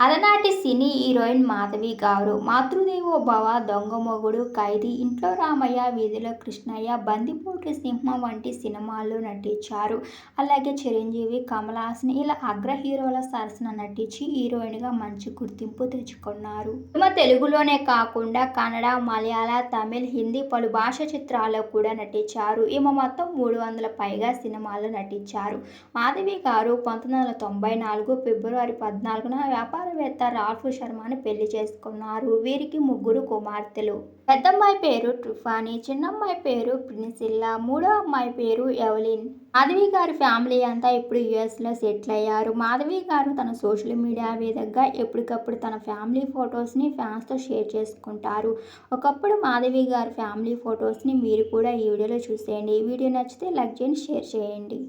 అలనాటి సినీ హీరోయిన్ మాధవి గారు 'మాతృదేవోభవ', 'దొంగ మొగుడు', 'ఖైదీ', 'ఇంట్లో రామయ్య', 'వీధిలో కృష్ణయ్య', 'బందిపోటు సింహం' వంటి సినిమాల్లో నటించారు. అలాగే చిరంజీవి, కమల్ హాసన్ ఇలా అగ్ర హీరోల సరసన నటించి హీరోయిన్గా మంచి గుర్తింపు తెచ్చుకున్నారు. ఈమె తెలుగులోనే కాకుండా కన్నడ, మలయాళ, తమిళ్, హిందీ పలు భాషా చిత్రాల్లో కూడా నటించారు. ఈమె మొత్తం 300 పైగా సినిమాల్లో నటించారు. మాధవి గారు 1994 ఫిబ్రవరి 14న వ్యాపారవేత్త రాల్ఫ్ శర్మను పెళ్లి చేసుకున్నారు. వీరికి 3 కుమార్తెలు. పెద్దమ్మాయి పేరు టిఫానీ, చిన్నమ్మాయి పేరు ప్రిన్సిల్లా, మూడో అమ్మాయి పేరు ఎవలిన్. మాధవి గారి ఫ్యామిలీ అంతా ఇప్పుడు యూఎస్లో సెటిల్ అయ్యారు. మాధవి గారు తన సోషల్ మీడియా వేదికగా ఎప్పటికప్పుడు తన ఫ్యామిలీ ఫొటోస్ని ఫ్యాన్స్తో షేర్ చేసుకుంటారు. ఒకప్పుడు మాధవి గారి ఫ్యామిలీ ఫొటోస్ని మీరు కూడా ఈ వీడియోలో చూసేయండి. ఈ వీడియో నచ్చితే లైక్ చేయండి, షేర్ చేయండి.